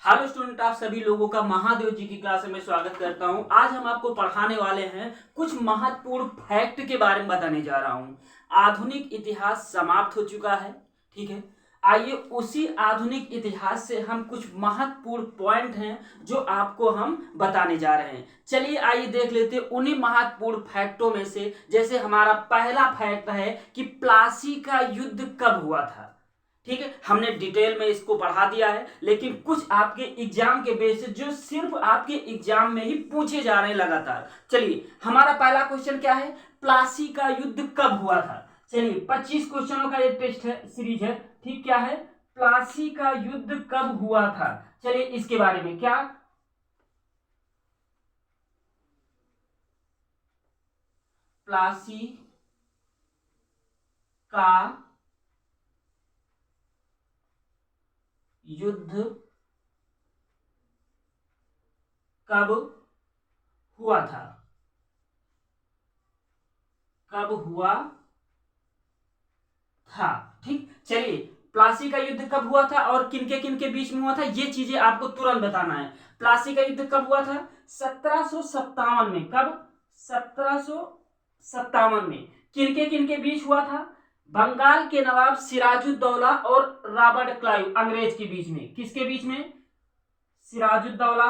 Hello student, आप सभी लोगों का महादेव जी की क्लास में स्वागत करता हूं। आज हम आपको पढ़ाने वाले हैं कुछ महत्वपूर्ण फैक्ट के बारे में बताने जा रहा हूं। आधुनिक इतिहास समाप्त हो चुका है, ठीक है। आइए उसी आधुनिक इतिहास से हम कुछ महत्वपूर्ण पॉइंट हैं जो आपको हम बताने जा रहे हैं। चलिए आइए देख लेते हैं उन्हीं महत्वपूर्ण फैक्टों में से। जैसे हमारा पहला फैक्ट है कि प्लासी का युद्ध कब हुआ था। ठीक है, हमने डिटेल में इसको पढ़ा दिया है, लेकिन कुछ आपके एग्जाम के बेसिस जो सिर्फ आपके एग्जाम में ही पूछे जा रहे हैं लगातार। चलिए हमारा पहला क्वेश्चन क्या है, प्लासी का युद्ध कब हुआ था। चलिए 25 क्वेश्चनों का ये टेस्ट है, सीरीज है, ठीक। क्या है, प्लासी का युद्ध कब हुआ था। चलिए इसके बारे में क्या, प्लासी का युद्ध कब हुआ था, कब हुआ था, ठीक। चलिए प्लासी का युद्ध कब हुआ था और किन के बीच में हुआ था, ये चीजें आपको तुरंत बताना है। प्लासी का युद्ध कब हुआ था, 1757 में। कब, 1757 में। किन के बीच हुआ था, बंगाल के नवाब सिराजुद्दौला और रॉबर्ट क्लाइव अंग्रेज के बीच में। किसके बीच में, सिराजुद्दौला,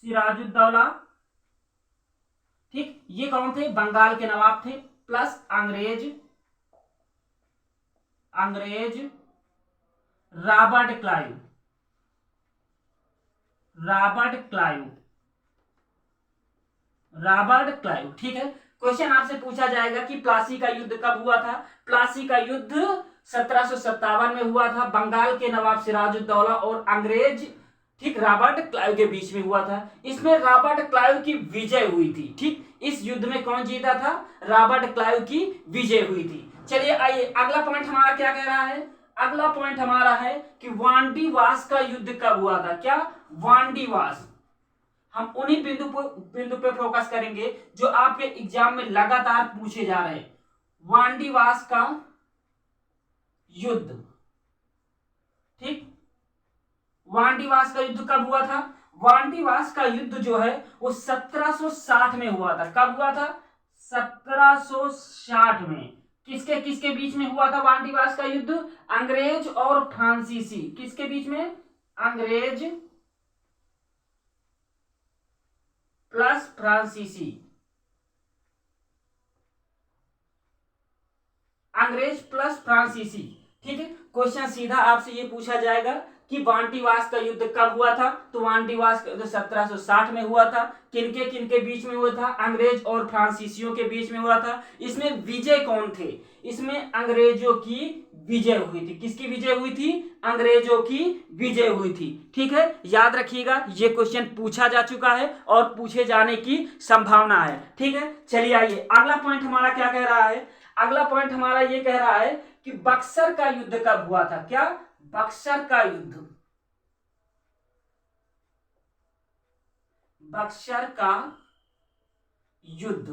सिराजुद्दौला, ठीक। ये कौन थे, बंगाल के नवाब थे, प्लस अंग्रेज रॉबर्ट क्लाइव, ठीक है। क्वेश्चन आपसे पूछा जाएगा कि प्लासी का युद्ध कब हुआ था। प्लासी का युद्ध 1757 में हुआ था, बंगाल के नवाब सिराजुद्दौला और अंग्रेज, ठीक, रॉबर्ट क्लाइव के बीच में हुआ था। इसमें रॉबर्ट क्लाइव की विजय हुई थी, ठीक। इस युद्ध में कौन जीता था, रॉबर्ट क्लाइव की विजय हुई थी। चलिए आइए अगला पॉइंट हमारा क्या कह रहा है। अगला पॉइंट हमारा है कि वांडीवास का युद्ध कब हुआ था। क्या, वांडीवास। हम उन्हीं बिंदु पे फोकस करेंगे जो आपके एग्जाम में लगातार पूछे जा रहे हैं। वांडीवास का युद्ध, ठीक। वांडीवास का युद्ध कब हुआ था, वांडीवास का युद्ध जो है वो 1760 में हुआ था। कब हुआ था, 1760 में। किसके किसके बीच में हुआ था वांडीवास का युद्ध, अंग्रेज और फ्रांसीसी। किसके बीच में, अंग्रेज प्लस फ्रांसीसी, अंग्रेज प्लस फ्रांसीसी, ठीक है। क्वेश्चन सीधा आपसे ये पूछा जाएगा कि वांडीवास का युद्ध कब हुआ था, तो वांडीवास का युद्ध 1760 में हुआ था। किन के बीच में हुआ था, अंग्रेज और फ्रांसीसियों के बीच में हुआ था। इसमें विजय कौन थे, इसमें अंग्रेजों की विजय हुई थी। किसकी विजय हुई थी, अंग्रेजों की विजय हुई थी, ठीक है। याद रखिएगा ये क्वेश्चन पूछा जा चुका है और पूछे जाने की संभावना है, ठीक है। चलिए आइए अगला पॉइंट हमारा क्या कह रहा है। अगला पॉइंट हमारा ये कह रहा है कि बक्सर का युद्ध कब हुआ था। क्या, बक्सर का युद्ध, बक्सर का युद्ध,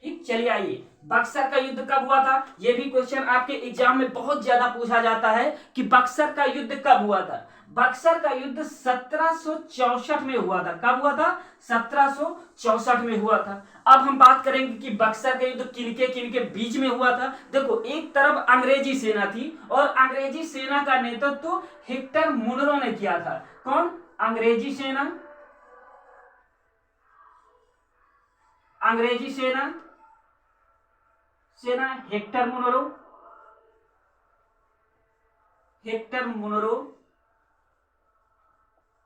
ठीक। चलिए आइए बक्सर का युद्ध कब हुआ था, यह भी क्वेश्चन आपके एग्जाम में बहुत ज्यादा पूछा जाता है कि बक्सर का युद्ध कब हुआ था। बक्सर का युद्ध 1764 में हुआ था। कब हुआ था, 1764 में हुआ था। अब हम बात करेंगे कि बक्सर का युद्ध किन के बीच में हुआ था। देखो एक तरफ अंग्रेजी सेना थी और अंग्रेजी सेना का नेतृत्व हेक्टर मुनरो ने किया था। कौन, अंग्रेजी सेना, अंग्रेजी सेना हेक्टर मुनरो,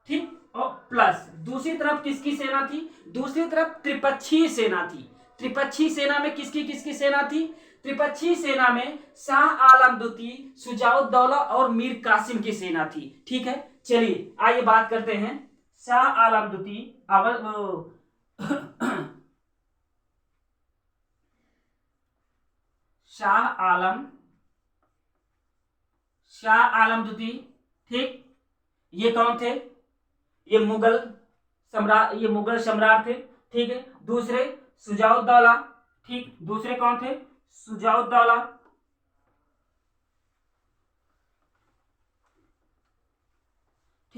ठीक। और प्लस दूसरी तरफ किसकी सेना थी, दूसरी तरफ त्रिपक्षीय सेना थी। त्रिपक्षीय सेना में किसकी किसकी सेना थी, त्रिपक्षीय सेना में शाह आलम द्वितीय, शुजाउद्दौला और मीर कासिम की सेना थी, ठीक है। चलिए आइए बात करते हैं शाह आलम द्वितीय, शाह आलम द्वितीय, ठीक। ये कौन थे, ये मुगल सम्राट थे, ठीक है। दूसरे सुजाउद्दौला, ठीक। दूसरे कौन थे, सुजाउद्दौला,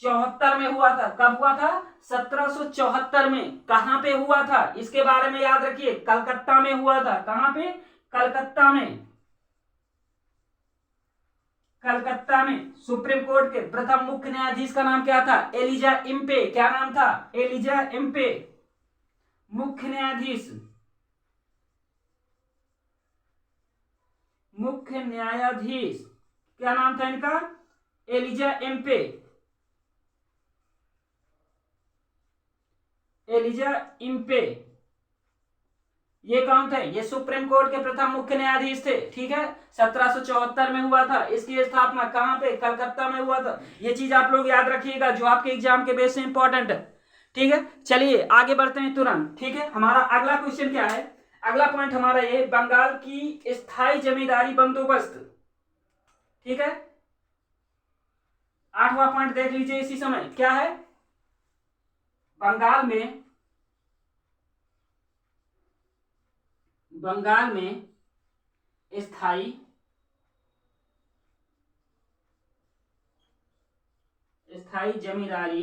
74 में हुआ था। कब हुआ था? 1774 में। कहां पे हुआ था इसके बारे में याद रखिए, कलकत्ता में हुआ था। कहां पे? कलकत्ता में। कलकत्ता में सुप्रीम कोर्ट के प्रथम मुख्य न्यायाधीश का नाम क्या था? Elijah Impey. क्या नाम था? Elijah Impey. मुख्य न्यायाधीश, मुख्य न्यायाधीश क्या नाम था इनका? Elijah Impey. एलिजा इम्पे ये कौन थे? ये सुप्रीम कोर्ट के प्रथम मुख्य न्यायाधीश थे। ठीक है, 1774 में हुआ था। इसकी स्थापना कहां पे? कलकत्ता में हुआ था। ये चीज आप लोग याद रखिएगा जो आपके एग्जाम के बेस से इंपॉर्टेंट है। ठीक है, चलिए आगे बढ़ते हैं तुरंत। ठीक है, हमारा अगला क्वेश्चन क्या है? अगला पॉइंट हमारा ये बंगाल की स्थायी जमींदारी बंदोबस्त। ठीक है, 8वां पॉइंट देख लीजिए इसी समय। क्या है? बंगाल में स्थायी जमींदारी,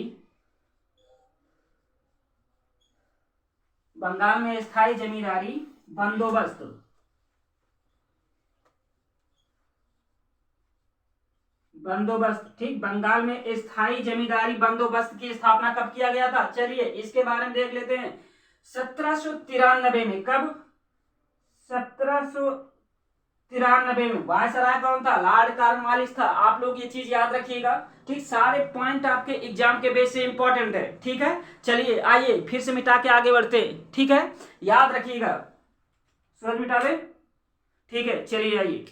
बंगाल में स्थायी जमींदारी बंदोबस्त। ठीक, बंगाल में स्थायी जमींदारी बंदोबस्त की स्थापना कब किया गया था? चलिए इसके बारे में देख लेते हैं। 1793 में। कब? 1793 में। वायसराय कौन था? लॉर्ड कॉर्नवालिस था। आप लोग ये चीज याद रखिएगा। ठीक, सारे पॉइंट आपके एग्जाम के बेस से इंपॉर्टेंट है। ठीक है, चलिए आइए फिर से मिटा के आगे बढ़ते हैं। ठीक है, याद रखिएगा। सूरज मिटा दे। ठीक है, चलिए आइए।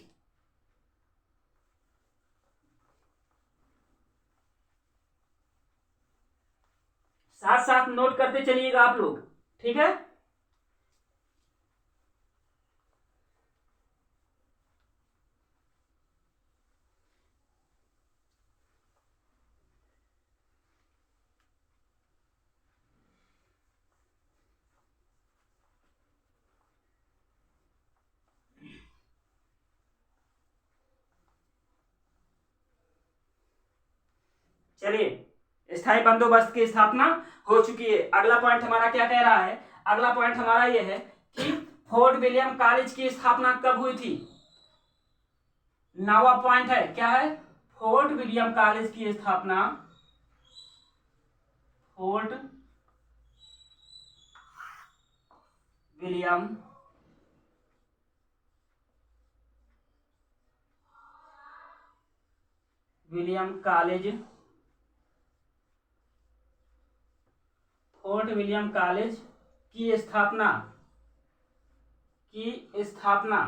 साथ साथ नोट करते चलिएगा आप लोग। ठीक है, चलिए स्थायी बंदोबस्त की स्थापना हो चुकी है। अगला पॉइंट हमारा क्या कह रहा है? अगला पॉइंट हमारा यह है कि फोर्ट विलियम कॉलेज की स्थापना कब हुई थी? 9वां पॉइंट है। क्या है? फोर्ट विलियम कॉलेज की स्थापना, fort William college, fort William college की स्थापना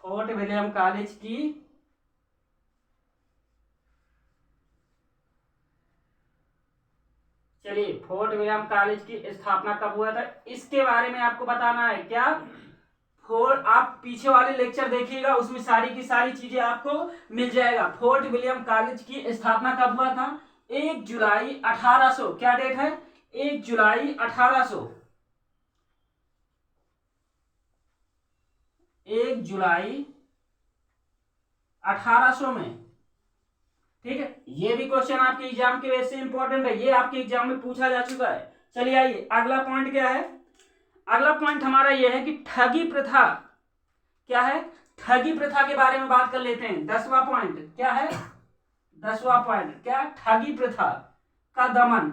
फोर्ट विलियम कॉलेज की चलिए फोर्ट विलियम कॉलेज की स्थापना कब हुआ था इसके बारे में आपको बताना है। क्या? आप पीछे वाले लेक्चर देखिएगा, उसमें सारी की सारी चीजें आपको मिल जाएगा। फोर्ट विलियम कॉलेज की स्थापना कब हुआ था? 1 जुलाई 1800। क्या डेट है? 1 जुलाई 1800। 1 जुलाई 1800 में। ठीक है, ये भी क्वेश्चन आपके एग्जाम के वैसे इंपॉर्टेंट है, ये आपके एग्जाम में पूछा जा चुका है। चलिए आइए अगला पॉइंट क्या है? अगला पॉइंट हमारा यह है कि ठगी प्रथा। क्या है? ठगी प्रथा के बारे में बात कर लेते हैं। 10वां पॉइंट क्या है? 10वां पॉइंट क्या? ठगी प्रथा का दमन।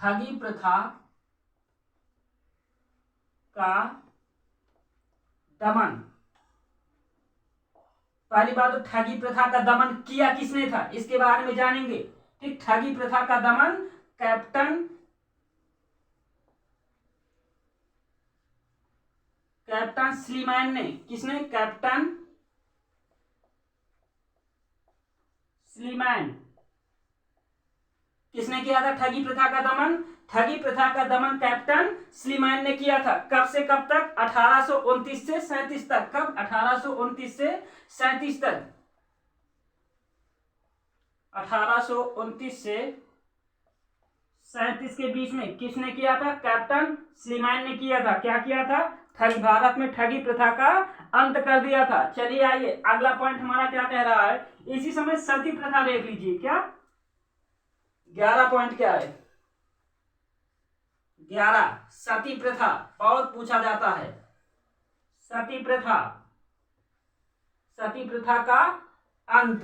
ठगी प्रथा का दमन। पहली बात तो ठगी प्रथा का दमन किया किसने था इसके बारे में जानेंगे। ठीक, ठगी प्रथा का दमन कैप्टन स्लीमैन ने। किसने? Captain Sleeman. किसने किया था ठगी प्रथा का दमन? ठगी प्रथा का दमन कैप्टन स्लीमैन ने किया था। कब से कब तक? 1829 से 37 तक। कब? 1829 से 37 तक। 1829 से 37 के बीच में किसने किया था? कैप्टन स्लीमैन ने किया था। क्या किया था? ठगी, भारत में ठगी प्रथा का अंत कर दिया था। चलिए आइए अगला पॉइंट हमारा क्या कह रहा है। इसी समय सती प्रथा देख लीजिए। क्या 11 पॉइंट क्या है? 11 सती प्रथा बहुत पूछा जाता है। सती प्रथा, सती प्रथा का अंत,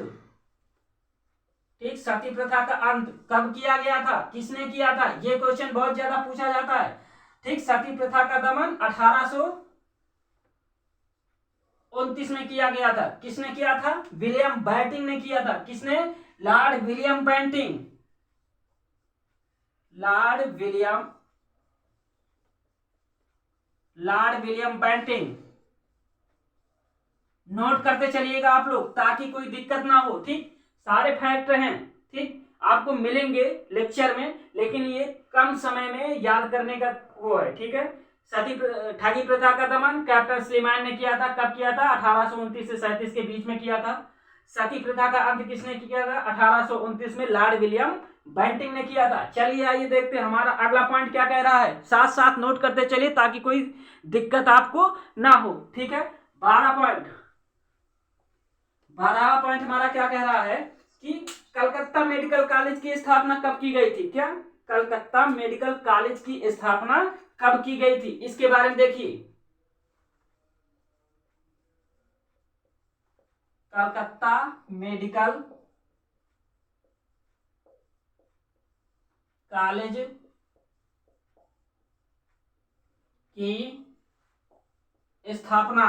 ठीक, सती प्रथा का अंत कब किया गया था? किसने किया था? ये क्वेश्चन बहुत ज्यादा पूछा जाता है। ठीक, सती प्रथा का दमन 1829 में किया गया था। किसने किया था? विलियम बेंटिंक ने किया था। किसने? Lord William Bentinck, Lord William Bentinck. Note करते चलिएगा आप लोग ताकि कोई दिक्कत ना हो। ठीक, सारे फैक्ट हैं, ठीक, आपको मिलेंगे लेक्चर में, लेकिन ये कम समय में याद करने का वो है। ठीक है, सती ठगी प्रथा का दमन कैप्टन स्लीमैन ने किया था। कब किया था? 1829 से 37 के बीच में किया था। सती प्रथा का अंत किसने किया था? 1829 में लॉर्ड विलियम बेंटिंक ने किया था। चलिए आइए देखते हैं हमारा अगला पॉइंट क्या कह रहा है। साथ साथ नोट करते चलिए ताकि कोई दिक्कत आपको ना हो। ठीक है, 12वां पॉइंट हमारा क्या कह रहा है कि कलकत्ता मेडिकल कॉलेज की स्थापना कब की गई थी? क्या कलकत्ता मेडिकल कॉलेज की स्थापना कब की गई थी? इसके बारे में देखिए। कलकत्ता मेडिकल कॉलेज की स्थापना,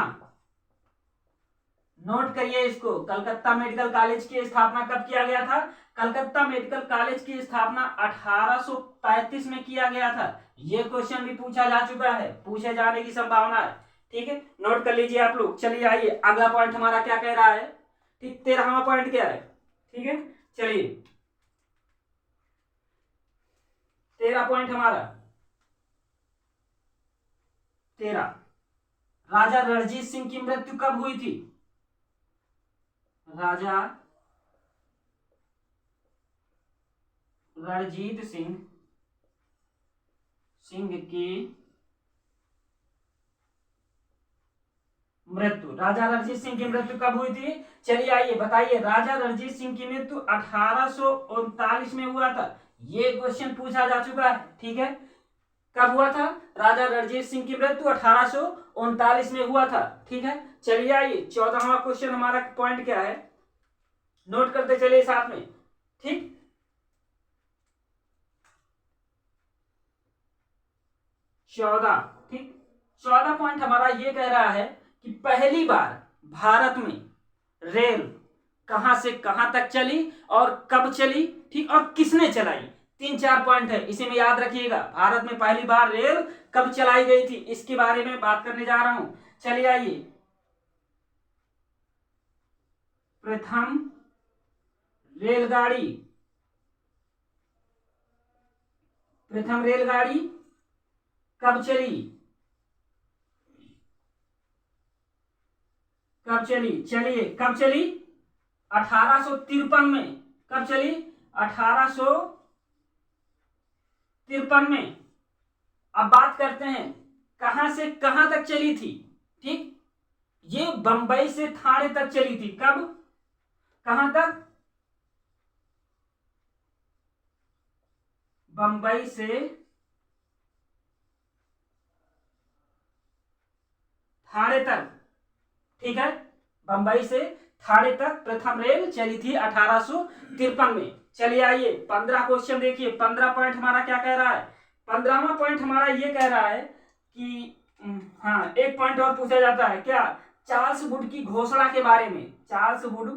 नोट करिए इसको, कलकत्ता मेडिकल कॉलेज की स्थापना कब किया गया था? कलकत्ता मेडिकल कॉलेज की स्थापना 1835 में किया गया था। यह क्वेश्चन भी पूछा जा चुका है, पूछे जाने की संभावना है। ठीक है, नोट कर लीजिए आप लोग। चलिए आइए अगला पॉइंट हमारा क्या कह रहा है। ठीक, 13वां पॉइंट क्या है? ठीक है, चलिए 13 पॉइंट हमारा 13, राजा रणजीत सिंह की मृत्यु कब हुई थी? राजा रणजीत सिंह की मृत्यु, राजा रणजीत सिंह की मृत्यु कब हुई थी? चलिए आइए बताइए। राजा रणजीत सिंह की मृत्यु 1839 में हुआ था। ये क्वेश्चन पूछा जा चुका है। ठीक है, कब हुआ था? राजा रणजीत सिंह की मृत्यु 1839 में हुआ था। ठीक है, चलिए आइए 14वां क्वेश्चन हमारा पॉइंट क्या है, नोट करते चलिए साथ में। ठीक, 14, ठीक, 14 पॉइंट हमारा ये कह रहा है कि पहली बार भारत में रेल कहां से कहां तक चली और कब चली, ठीक, और किसने चलाई। 3-4 पॉइंट है, इसे में याद रखिएगा। भारत में पहली बार रेल कब चलाई गई थी, इसके बारे में बात करने जा रहा हूं। चलिए आइए, प्रथम रेलगाड़ी कब चली? चलिए कब चली? 1853 में। कब चली? 1853 में। अब बात करते हैं कहां से कहां तक चली थी। ठीक, ये बंबई से थाने तक चली थी। कब? कहां तक? बंबई से थाने तक। ठीक है, बंबई से थाने तक प्रथम रेल चली थी 1853 में। चलिए आइए 15 क्वेश्चन देखिए। 15 पॉइंट हमारा क्या कह रहा है? 15वां पॉइंट हमारा ये कह रहा है कि हाँ, एक पॉइंट और पूछा जाता है। क्या? चार्ल्स वुड की घोषणा के बारे में। चार्ल्स वुड,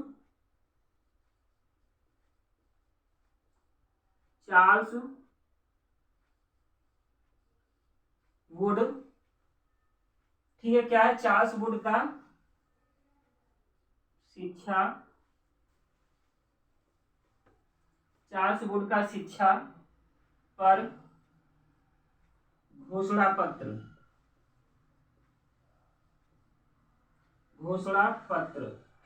ठीक है, क्या है? चार्ल्स वुड का शिक्षा, चार्ल्स वुड का शिक्षा पर घोषणा पत्र,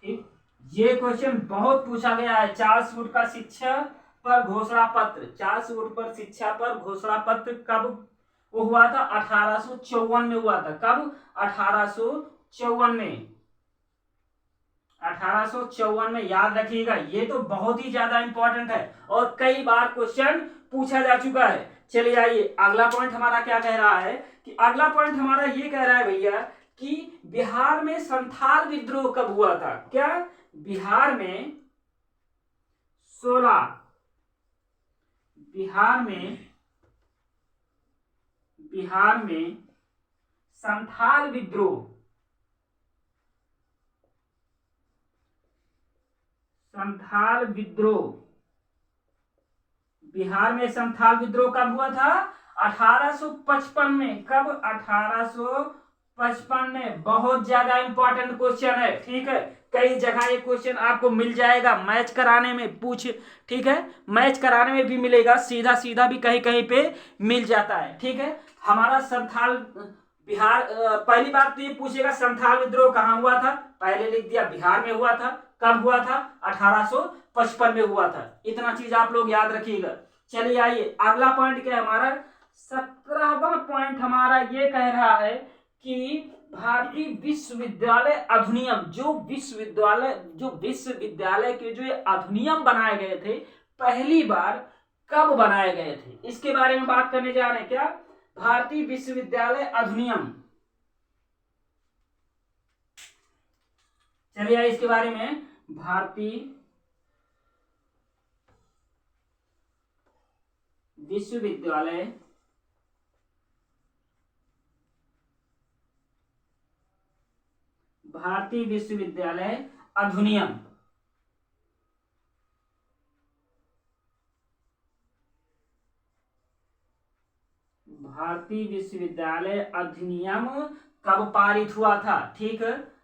ठीक, ये क्वेश्चन बहुत पूछा गया है। चार्ल्स वुड का शिक्षा पर घोषणा पत्र, 40 वोट पर शिक्षा पर घोषणा पत्र कब वो हुआ था? 1854 में हुआ था। कब? 1854 में। 1854 में, याद रखिएगा, ये तो बहुत ही ज्यादा इंपॉर्टेंट है और कई बार क्वेश्चन पूछा जा चुका है। चलिए आइए, अगला पॉइंट हमारा क्या कह रहा है कि अगला पॉइंट हमारा ये कह रहा है भैया कि बिहार में संथाल विद्रोह कब हुआ था? क्या? बिहार में 16 बिहार में संथाल विद्रोह बिहार में संथाल विद्रोह कब हुआ था? 1855 में। कब? 1855 में। बहुत ज्यादा इंपॉर्टेंट क्वेश्चन है, ठीक है। कई जगह ये क्वेश्चन आपको मिल जाएगा, मैच कराने में पूछ, ठीक है, मैच कराने में भी मिलेगा, सीधा सीधा भी कहीं कहीं पे मिल जाता है, ठीक है। हमारा संथाल बिहार, पहली बात तो ये पूछेगा संथाल विद्रोह कहाँ हुआ था? पहले लिख दिया बिहार में हुआ था। कब हुआ था? 1855 में हुआ था। इतना चीज आप लोग याद रखिएगा। चलिए आइए, अगला पॉइंट क्या है हमारा? 17वां पॉइंट हमारा ये कह रहा है कि भारतीय विश्वविद्यालय अधिनियम, जो विश्वविद्यालय के जो अधिनियम बनाए गए थे, पहली बार कब बनाए गए थे, इसके बारे में बात करने जा रहे हैं। क्या? भारतीय विश्वविद्यालय अधिनियम। चलिए इसके बारे में, भारतीय विश्वविद्यालय अधिनियम। भारतीय विश्वविद्यालय अधिनियम कब पारित हुआ था? ठीक है,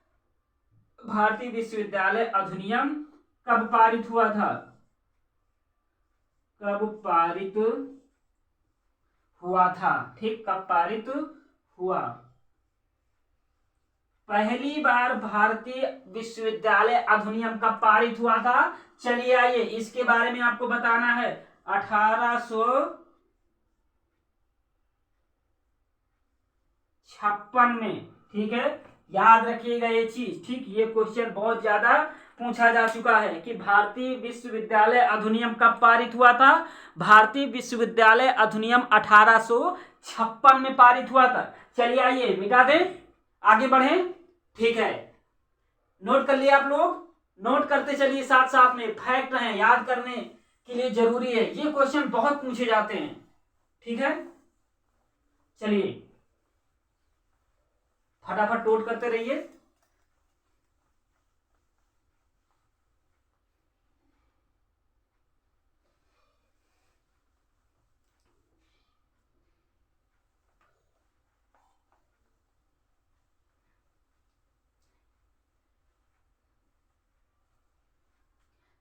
भारतीय विश्वविद्यालय अधिनियम कब पारित हुआ था? कब पारित हुआ था? ठीक, कब पारित हुआ? पहली बार भारतीय विश्वविद्यालय अधिनियम कब पारित हुआ था? चलिए आइए, इसके बारे में आपको बताना है। 1856 में, ठीक है, याद रखिएगा ये चीज, ठीक। ये क्वेश्चन बहुत ज्यादा पूछा जा चुका है कि भारतीय विश्वविद्यालय अधिनियम कब पारित हुआ था। भारतीय विश्वविद्यालय अधिनियम 1856 में पारित हुआ था। चलिए आइए मिटा दें, आगे बढ़े, ठीक है। नोट कर लिया आप लोग? नोट करते चलिए, साथ साथ में फैक्ट हैं, याद करने के लिए जरूरी है, ये क्वेश्चन बहुत पूछे जाते हैं, ठीक है। चलिए फटाफट नोट करते रहिए।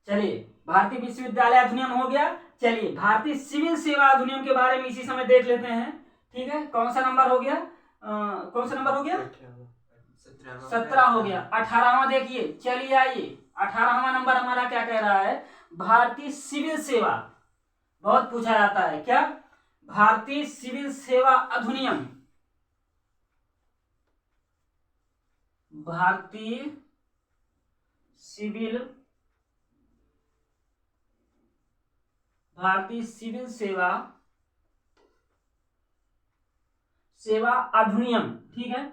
चलिए, भारतीय विश्वविद्यालय अधिनियम हो गया। चलिए भारतीय सिविल सेवा अधिनियम के बारे में इसी समय देख लेते हैं, ठीक है। कौन सा नंबर हो गया? कौन सा नंबर हो गया? 17 हो गया। 18वां देखिए, चलिए आइए, 18वां नंबर हमारा क्या कह रहा है? भारतीय सिविल सेवा, बहुत पूछा जाता है, क्या? भारतीय सिविल सेवा अधिनियम, भारतीय सिविल सेवा अधिनियम, ठीक है।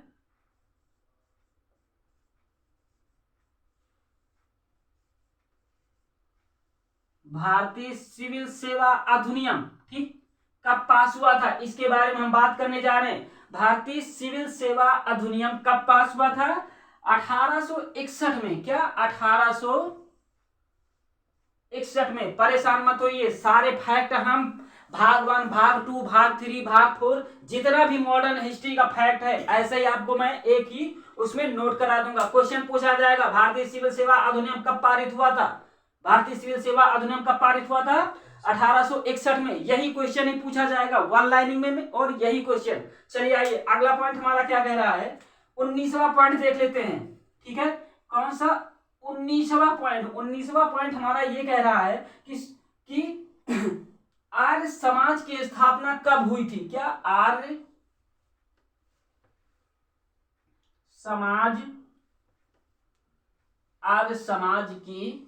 भारतीय सिविल सेवा अधिनियम, ठीक, कब पास हुआ था, इसके बारे में हम बात करने जा रहे हैं। भारतीय सिविल सेवा अधिनियम कब पास हुआ था? 1861 में। क्या? 1861 में। परेशान मत होइए, सारे फैक्ट हम भाग 1, भाग 2, भाग 3, भाग 4, जितना भी मॉडर्न हिस्ट्री का फैक्ट है, ऐसे ही आपको मैं एक ही उसमें नोट करा दूंगा। क्वेश्चन पूछा जाएगा, भारतीय सिविल सेवा अधिनियम कब पारित हुआ था? भारतीय सिविल सेवा अधिनियम कब पारित हुआ था? 1861 में। यही क्वेश्चन ही पूछा जाएगा वन लाइनिंग में, और यही क्वेश्चन। चलिए आइए, अगला पॉइंट हमारा क्या कह रहा है? 19वां पॉइंट देख लेते हैं, ठीक है। कौन सा? 19वां पॉइंट हमारा ये कह रहा है कि आर्य समाज की स्थापना कब हुई थी? क्या आर्य समाज, आर्य समाज की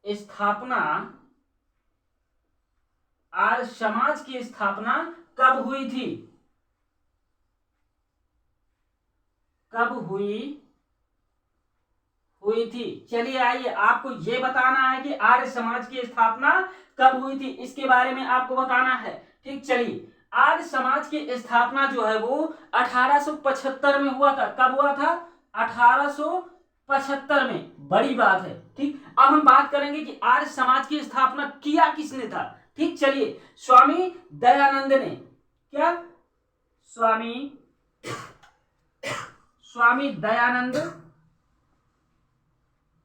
स्थापना, आर्य समाज की स्थापना कब हुई थी? कब हुई थी? चलिए आइए, आपको यह बताना है कि आर्य समाज की स्थापना कब हुई थी, इसके बारे में आपको बताना है। ठीक, चलिए, आर्य समाज की स्थापना जो है वो 1875 में हुआ था। कब हुआ था? 1875 में। बड़ी बात है। ठीक, अब हम बात करेंगे कि आर्य समाज की स्थापना किया किसने था। ठीक, चलिए, स्वामी दयानंद ने। क्या? स्वामी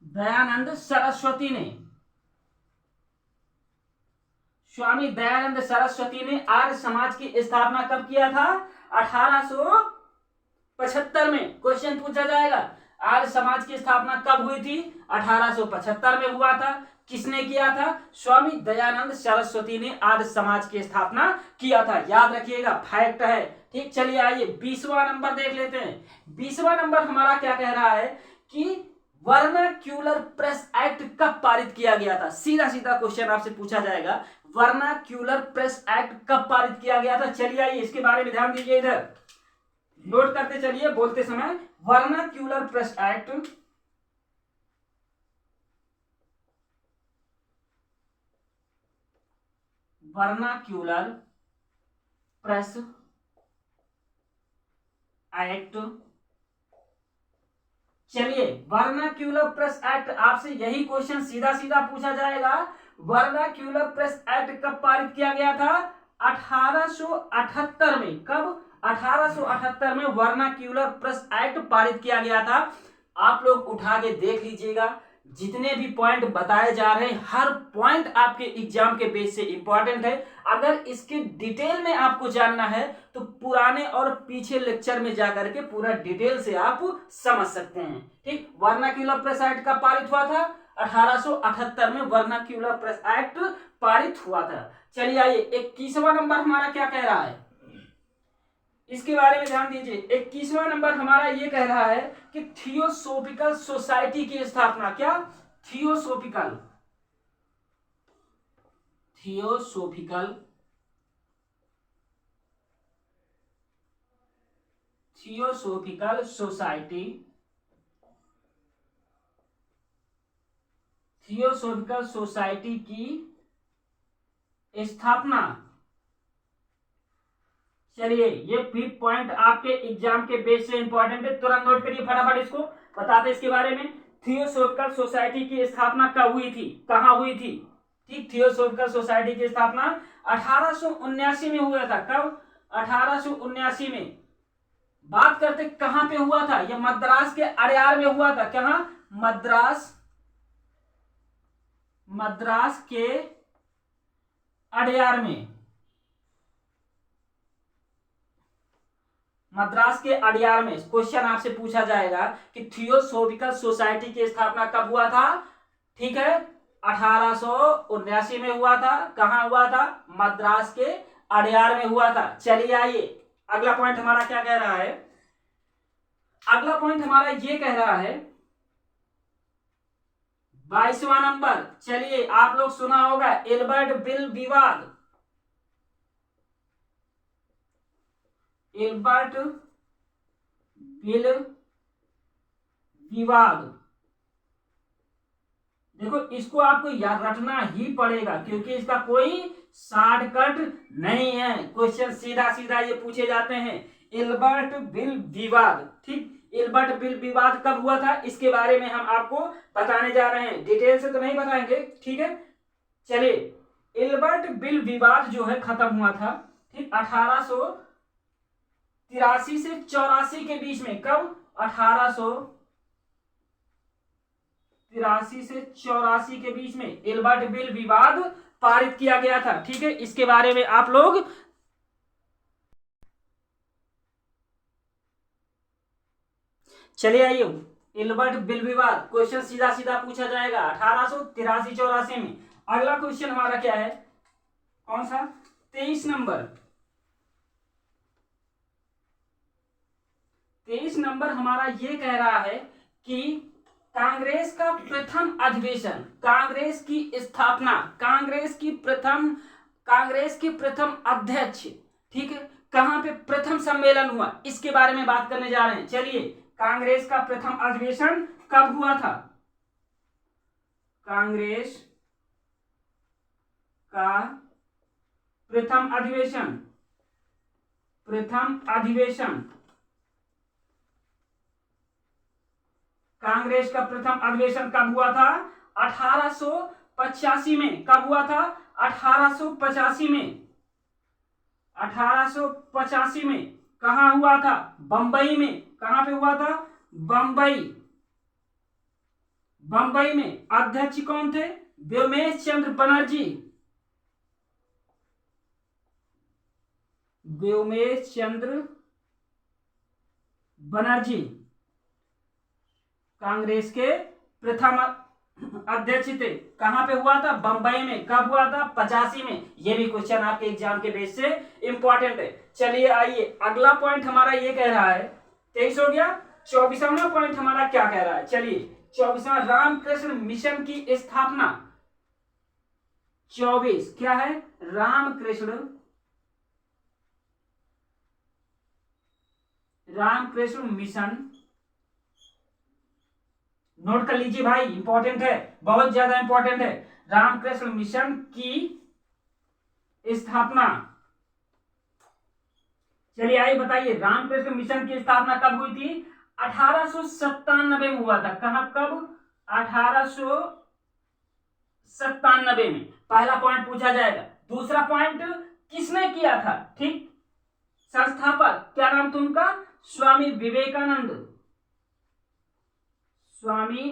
दयानंद सरस्वती ने, स्वामी दयानंद सरस्वती ने आर्य समाज की स्थापना कब किया था? 1875 में। क्वेश्चन पूछा जाएगा, आर्य समाज की स्थापना कब हुई थी? 1875 में हुआ था। किसने किया था? स्वामी दयानंद सरस्वती ने आर्य समाज की स्थापना किया था। याद रखिएगा, फैक्ट है। ठीक, चलिए आइए 20वां नंबर देख लेते हैं। 20वां नंबर हमारा क्या कह रहा है कि वर्नाक्यूलर प्रेस एक्ट कब पारित किया गया था? सीधा सीधा क्वेश्चन आपसे पूछा जाएगा, वर्नाक्यूलर प्रेस एक्ट कब पारित किया गया था? चलिए आइए, इसके बारे में ध्यान दीजिए, इधर नोट करते चलिए बोलते समय। Vernacular press act, vernacular press act. चलिए, वर्नाक्यूलर प्रेस एक्ट, आपसे यही क्वेश्चन सीधा सीधा पूछा जाएगा। वर्नाक्यूलर प्रेस एक्ट कब पारित किया गया था? 1878 में। कब? 1878 में वर्नाक्यूलर प्रेस एक्ट पारित किया गया था। आप लोग उठा के देख लीजिएगा, जितने भी पॉइंट बताए जा रहे हैं, हर पॉइंट आपके एग्जाम के बेस से इंपॉर्टेंट है। अगर इसके डिटेल में आपको जानना है तो पुराने और पीछे लेक्चर में जाकर के पूरा डिटेल से आप समझ सकते हैं। ठीक, वर्नाक्यूलर प्रेस एक्ट कब पारित हुआ था? 1878 में वर्नाक्यूलर प्रेस एक्ट पारित हुआ था। चलिए आइए, 21वां नंबर हमारा क्या कह रहा है, इसके बारे में ध्यान दीजिए। 21वां नंबर हमारा ये कह रहा है कि थियोसोफिकल सोसाइटी की स्थापना। क्या? थियोसोफिकल सोसाइटी, थियोसोफिकल सोसाइटी की स्थापना। चलिए, ये 5 पॉइंट आपके एग्जाम के बेस से इंपॉर्टेंट है, तुरंत नोट करिए फटाफट, इसको बताते इसके बारे में। थियोसोफिकल सोसाइटी की स्थापना कब हुई थी? कहां हुई थी? ठीक, थियोसोफिकल सोसाइटी की स्थापना 1879 में हुआ था। कब? 1879 में। बात करते कहां पे हुआ था? यह मद्रास के अड़यार में हुआ था। कहां? मद्रास के अड़यार में। मद्रास के अड़यार में। क्वेश्चन आपसे पूछा जाएगा कि थियोसोफिकल सोसाइटी की स्थापना कब हुआ था? ठीक है, 1879 में हुआ था। कहां हुआ था? मद्रास के अड़यार में हुआ था। चलिए आइए, अगला पॉइंट हमारा क्या कह रहा है? अगला पॉइंट हमारा ये कह रहा है, 22वां नंबर। चलिए, आप लोग सुना होगा एल्बर्ट बिल विवाद। एल्बर्ट बिल विवाद, देखो इसको आपको याद रखना ही पड़ेगा क्योंकि इसका कोई शॉर्टकट नहीं है। क्वेश्चन सीधा सीधा ये पूछे जाते हैं। एल्बर्ट बिल विवाद। ठीक, एल्बर्ट बिल विवाद कब हुआ था, इसके बारे में हम आपको बताने जा रहे हैं। डिटेल से तो नहीं बताएंगे, ठीक है। चलिए, एल्बर्ट बिल विवाद जो है खत्म हुआ था, ठीक, 1883 से 84 के बीच में। कब? 1883 से 84 के बीच में एल्बर्ट बिल विवाद पारित किया गया था। ठीक है, इसके बारे में आप लोग चलिए आइए, एल्बर्ट बिल विवाद क्वेश्चन सीधा सीधा पूछा जाएगा। 1883-84 में अगला क्वेश्चन हमारा क्या है, कौन सा, 23 नंबर। 23 नंबर हमारा ये कह रहा है कि कांग्रेस का प्रथम अधिवेशन, कांग्रेस की स्थापना, कांग्रेस के प्रथम अध्यक्ष, ठीक है, कहां पे प्रथम सम्मेलन हुआ, इसके बारे में बात करने जा रहे हैं। चलिए, कांग्रेस का प्रथम अधिवेशन कब हुआ था? कांग्रेस का प्रथम अधिवेशन कांग्रेस का प्रथम अधिवेशन कब हुआ था? 1885 में। कब हुआ था? 1885 में। 1885 में कहां हुआ था? बंबई में। कहां पे हुआ था? बंबई में। अध्यक्ष कौन थे? व्योमेश चंद्र बनर्जी। व्योमेश चंद्र बनर्जी कांग्रेस के प्रथम अध्यक्ष थे। कहां पे हुआ था? बंबई में। कब हुआ था? 85 में। ये भी क्वेश्चन आपके एग्जाम के बेस से इंपॉर्टेंट है। चलिए आइए, अगला पॉइंट हमारा ये कह रहा है, 23 हो गया। 24वां पॉइंट हमारा क्या कह रहा है? चलिए, 24वां, रामकृष्ण मिशन की स्थापना। 24 क्या है? रामकृष्ण मिशन। नोट कर लीजिए भाई, इंपॉर्टेंट है, बहुत ज्यादा इंपॉर्टेंट है। रामकृष्ण मिशन की स्थापना। चलिए आइए बताइए, रामकृष्ण मिशन की स्थापना कब हुई थी? 1897 में हुआ था। कब? 1897 में। पहला पॉइंट पूछा जाएगा। दूसरा पॉइंट, किसने किया था? ठीक, संस्थापक क्या नाम था उनका? स्वामी विवेकानंद। स्वामी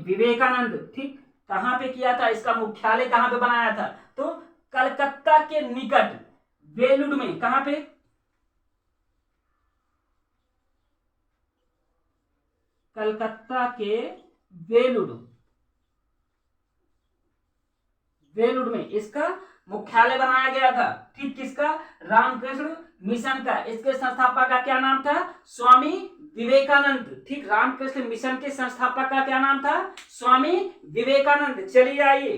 विवेकानंद, ठीक। कहां पे किया था? इसका मुख्यालय कहां पे बनाया था? तो कलकत्ता के निकट वेलुड में। कहां पे? कलकत्ता के वेलुड में इसका मुख्यालय बनाया गया था। ठीक, किसका? रामकृष्ण मिशन का। इसके संस्थापक का क्या नाम था? स्वामी विवेकानंद। ठीक, रामकृष्ण मिशन के संस्थापक का क्या नाम था? स्वामी विवेकानंद। चलिए आइए,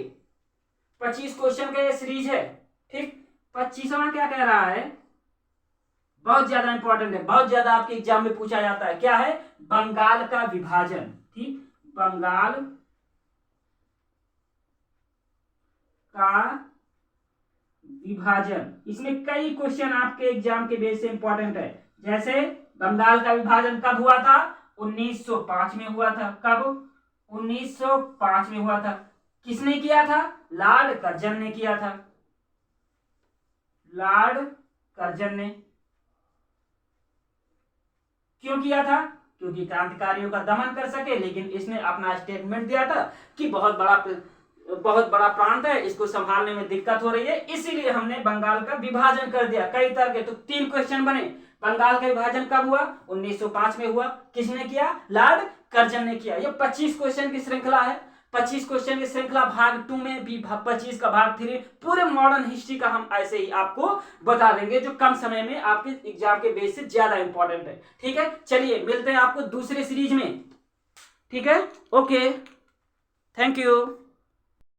25 क्वेश्चन का ये सीरीज है। ठीक, 25वां क्या कह रहा है? बहुत ज्यादा इंपॉर्टेंट है, बहुत ज्यादा आपके एग्जाम में पूछा जाता है। क्या है? बंगाल का विभाजन। ठीक, बंगाल का विभाजन। इसमें कई क्वेश्चन आपके एग्जाम के बेस से इंपॉर्टेंट है। जैसे बंगाल का विभाजन कब हुआ था? 1905 में हुआ था। कब? 1905 में हुआ था। किसने किया था? लॉर्ड कर्जन ने किया था। लॉर्ड कर्जन ने। क्यों किया था? क्योंकि क्रांतिकारियों का दमन कर सके। लेकिन इसने अपना स्टेटमेंट दिया था कि बहुत बड़ा प्रांत है, इसको संभालने में दिक्कत हो रही है, इसीलिए हमने बंगाल का विभाजन कर दिया। कई तरह के, तो 3 क्वेश्चन बने। बंगाल का विभाजन कब हुआ? 1905 में हुआ। किसने किया? लॉर्ड कर्जन ने किया। ये 25 क्वेश्चन की श्रृंखला है। 25 क्वेश्चन की श्रृंखला भाग 2 में भी 25 का भाग 3, पूरे मॉडर्न हिस्ट्री का हम ऐसे ही आपको बता देंगे, जो कम समय में आपके एग्जाम के बेस से ज्यादा इंपॉर्टेंट है। ठीक है, चलिए मिलते हैं आपको दूसरे सीरीज में। ठीक है, ओके, थैंक यू।